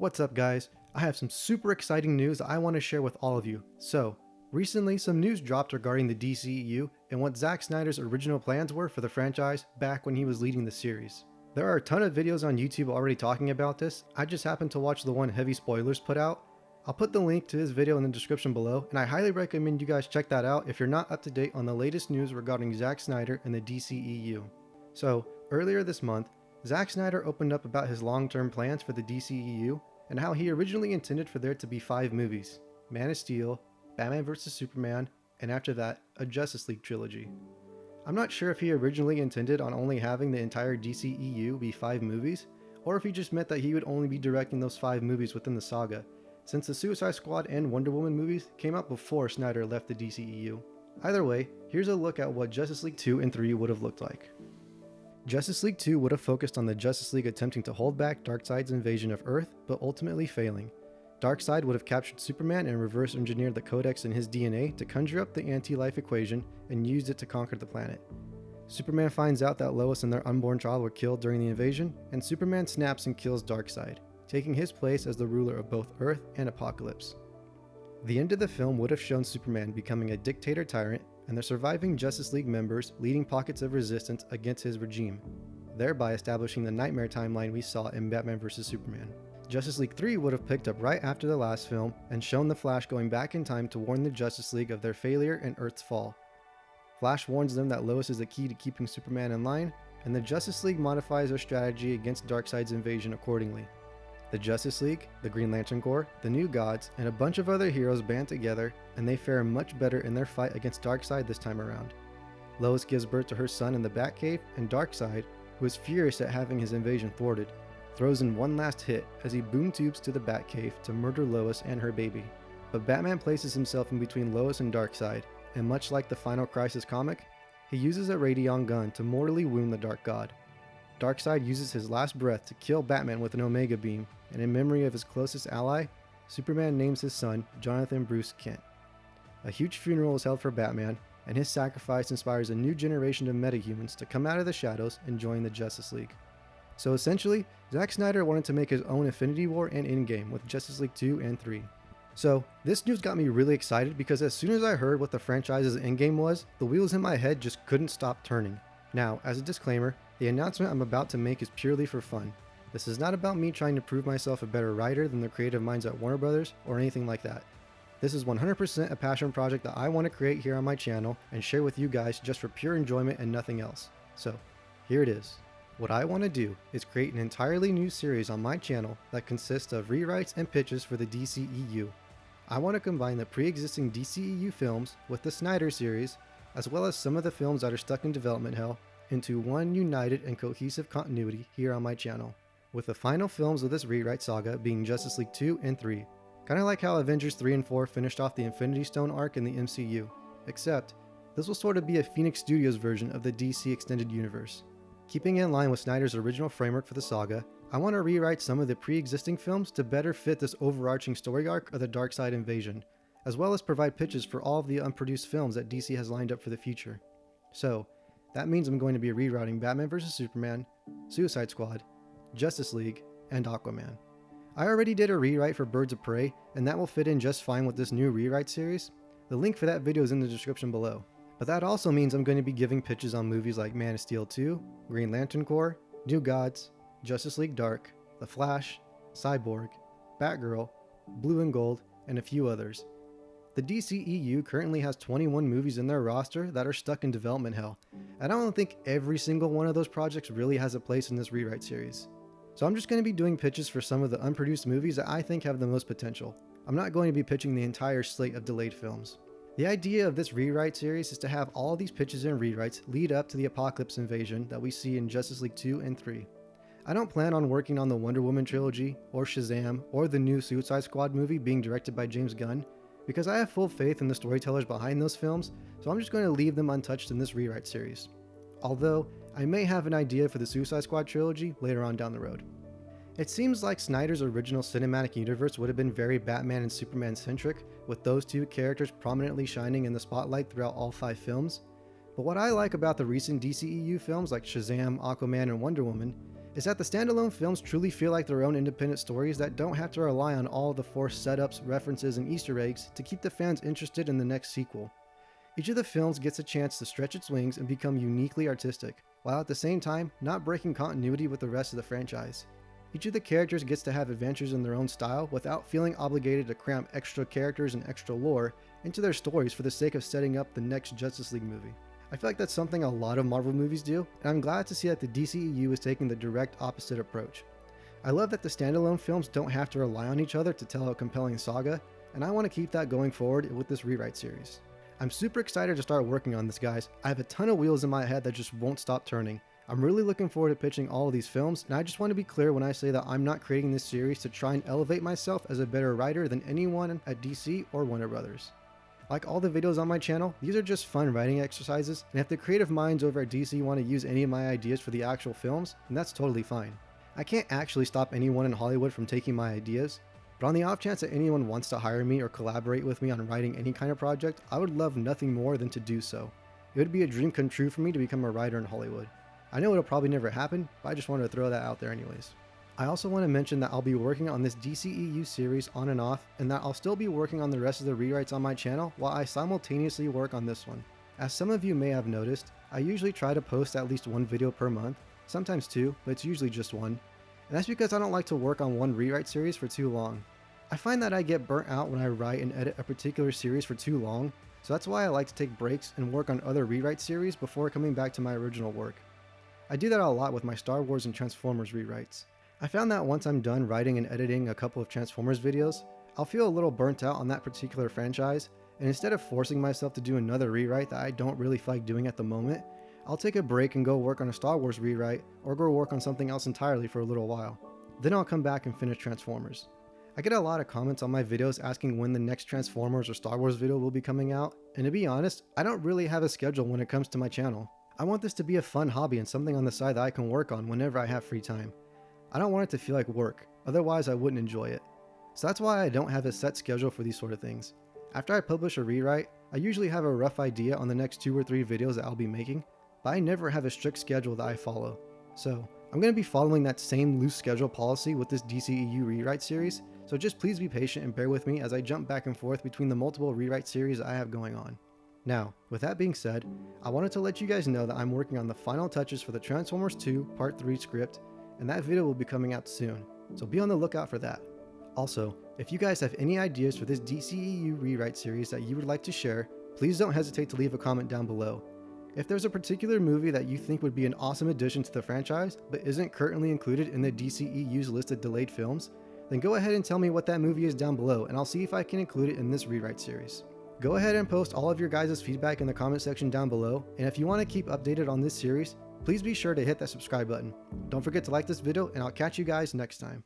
What's up guys? I have some super exciting news I want to share with all of you. So, recently some news dropped regarding the DCEU and what Zack Snyder's original plans were for the franchise back when he was leading the series. There are a ton of videos on YouTube already talking about this. I just happened to watch the one Heavy Spoilers put out. I'll put the link to his video in the description below, and I highly recommend you guys check that out if you're not up to date on the latest news regarding Zack Snyder and the DCEU. So, earlier this month, Zack Snyder opened up about his long-term plans for the DCEU and how he originally intended for there to be 5 movies: Man of Steel, Batman vs Superman, and after that, a Justice League trilogy. I'm not sure if he originally intended on only having the entire DCEU be 5 movies, or if he just meant that he would only be directing those 5 movies within the saga, since the Suicide Squad and Wonder Woman movies came out before Snyder left the DCEU. Either way, here's a look at what Justice League 2 and 3 would have looked like. Justice League 2 would have focused on the Justice League attempting to hold back Darkseid's invasion of Earth, but ultimately failing. Darkseid would have captured Superman and reverse engineered the codex in his DNA to conjure up the anti-life equation and used it to conquer the planet. Superman finds out that Lois and their unborn child were killed during the invasion, and Superman snaps and kills Darkseid, taking his place as the ruler of both Earth and Apokolips. The end of the film would have shown Superman becoming a dictator tyrant and the surviving Justice League members leading pockets of resistance against his regime, thereby establishing the nightmare timeline we saw in Batman vs Superman. Justice League 3 would have picked up right after the last film and shown the Flash going back in time to warn the Justice League of their failure and Earth's fall. Flash warns them that Lois is the key to keeping Superman in line, and the Justice League modifies their strategy against Darkseid's invasion accordingly. The Justice League, the Green Lantern Corps, the New Gods, and a bunch of other heroes band together, and they fare much better in their fight against Darkseid this time around. Lois gives birth to her son in the Batcave, and Darkseid, who is furious at having his invasion thwarted, throws in one last hit as he boom tubes to the Batcave to murder Lois and her baby. But Batman places himself in between Lois and Darkseid, and much like the Final Crisis comic, he uses a Radion gun to mortally wound the Dark God. Darkseid uses his last breath to kill Batman with an Omega Beam, and in memory of his closest ally, Superman names his son Jonathan Bruce Kent. A huge funeral is held for Batman, and his sacrifice inspires a new generation of metahumans to come out of the shadows and join the Justice League. So essentially, Zack Snyder wanted to make his own Infinity War and Endgame with Justice League 2 and 3. So, this news got me really excited because as soon as I heard what the franchise's endgame was, the wheels in my head just couldn't stop turning. Now, as a disclaimer, the announcement I'm about to make is purely for fun. This is not about me trying to prove myself a better writer than the creative minds at Warner Brothers or anything like that. This is 100% a passion project that I want to create here on my channel and share with you guys just for pure enjoyment and nothing else. So, here it is. What I want to do is create an entirely new series on my channel that consists of rewrites and pitches for the DCEU. I want to combine the pre-existing DCEU films with the Snyder series, as well as some of the films that are stuck in development hell, into one united and cohesive continuity here on my channel, with the final films of this rewrite saga being Justice League 2 and 3. Kinda like how Avengers 3 and 4 finished off the Infinity Stone arc in the MCU, except this will sort of be a Phoenix Studios version of the DC Extended Universe. Keeping in line with Snyder's original framework for the saga, I want to rewrite some of the pre-existing films to better fit this overarching story arc of the Darkseid invasion, as well as provide pitches for all of the unproduced films that DC has lined up for the future. So, that means I'm going to be rewriting Batman vs Superman, Suicide Squad, Justice League, and Aquaman. I already did a rewrite for Birds of Prey, and that will fit in just fine with this new rewrite series. The link for that video is in the description below. But that also means I'm going to be giving pitches on movies like Man of Steel 2, Green Lantern Corps, New Gods, Justice League Dark, The Flash, Cyborg, Batgirl, Blue and Gold, and a few others. The DCEU currently has 21 movies in their roster that are stuck in development hell, and I don't think every single one of those projects really has a place in this rewrite series. So I'm just going to be doing pitches for some of the unproduced movies that I think have the most potential. I'm not going to be pitching the entire slate of delayed films. The idea of this rewrite series is to have all these pitches and rewrites lead up to the Apokolips invasion that we see in Justice League 2 and 3. I don't plan on working on the Wonder Woman trilogy, or Shazam, or the new Suicide Squad movie being directed by James Gunn, because I have full faith in the storytellers behind those films, so I'm just going to leave them untouched in this rewrite series. Although, I may have an idea for the Suicide Squad trilogy later on down the road. It seems like Snyder's original cinematic universe would have been very Batman and Superman centric, with those two characters prominently shining in the spotlight throughout all 5 films, But what I like about the recent DCEU films like Shazam, Aquaman, and Wonder Woman is that the standalone films truly feel like their own independent stories that don't have to rely on all the forced setups, references, and Easter eggs to keep the fans interested in the next sequel. Each of the films gets a chance to stretch its wings and become uniquely artistic, while at the same time not breaking continuity with the rest of the franchise. Each of the characters gets to have adventures in their own style without feeling obligated to cram extra characters and extra lore into their stories for the sake of setting up the next Justice League movie. I feel like that's something a lot of Marvel movies do, and I'm glad to see that the DCEU is taking the direct opposite approach. I love that the standalone films don't have to rely on each other to tell a compelling saga, and I want to keep that going forward with this rewrite series. I'm super excited to start working on this, guys. I have a ton of wheels in my head that just won't stop turning. I'm really looking forward to pitching all of these films, and I just want to be clear when I say that I'm not creating this series to try and elevate myself as a better writer than anyone at DC or Warner Brothers. Like all the videos on my channel, these are just fun writing exercises, and if the creative minds over at DC want to use any of my ideas for the actual films, then that's totally fine. I can't actually stop anyone in Hollywood from taking my ideas, but on the off chance that anyone wants to hire me or collaborate with me on writing any kind of project, I would love nothing more than to do so. It would be a dream come true for me to become a writer in Hollywood. I know it'll probably never happen, but I just wanted to throw that out there anyways. I also want to mention that I'll be working on this DCEU series on and off, and that I'll still be working on the rest of the rewrites on my channel while I simultaneously work on this one. As some of you may have noticed, I usually try to post at least one video per month, sometimes two, but it's usually just one. And that's because I don't like to work on one rewrite series for too long. I find that I get burnt out when I write and edit a particular series for too long, so that's why I like to take breaks and work on other rewrite series before coming back to my original work. I do that a lot with my Star Wars and Transformers rewrites. I found that once I'm done writing and editing a couple of Transformers videos, I'll feel a little burnt out on that particular franchise, and instead of forcing myself to do another rewrite that I don't really feel like doing at the moment, I'll take a break and go work on a Star Wars rewrite or go work on something else entirely for a little while. Then I'll come back and finish Transformers. I get a lot of comments on my videos asking when the next Transformers or Star Wars video will be coming out, and to be honest, I don't really have a schedule when it comes to my channel. I want this to be a fun hobby and something on the side that I can work on whenever I have free time. I don't want it to feel like work, otherwise I wouldn't enjoy it. So that's why I don't have a set schedule for these sort of things. After I publish a rewrite, I usually have a rough idea on the next 2 or 3 videos that I'll be making, but I never have a strict schedule that I follow. So I'm going to be following that same loose schedule policy with this DCEU rewrite series, so just please be patient and bear with me as I jump back and forth between the multiple rewrite series I have going on. Now, with that being said, I wanted to let you guys know that I'm working on the final touches for the Transformers 2 Part 3 script, and that video will be coming out soon, so be on the lookout for that. Also, if you guys have any ideas for this DCEU rewrite series that you would like to share, please don't hesitate to leave a comment down below. If there's a particular movie that you think would be an awesome addition to the franchise, but isn't currently included in the DCEU's list of delayed films, then go ahead and tell me what that movie is down below, and I'll see if I can include it in this rewrite series. Go ahead and post all of your guys' feedback in the comment section down below, and if you want to keep updated on this series, please be sure to hit that subscribe button. Don't forget to like this video, and I'll catch you guys next time.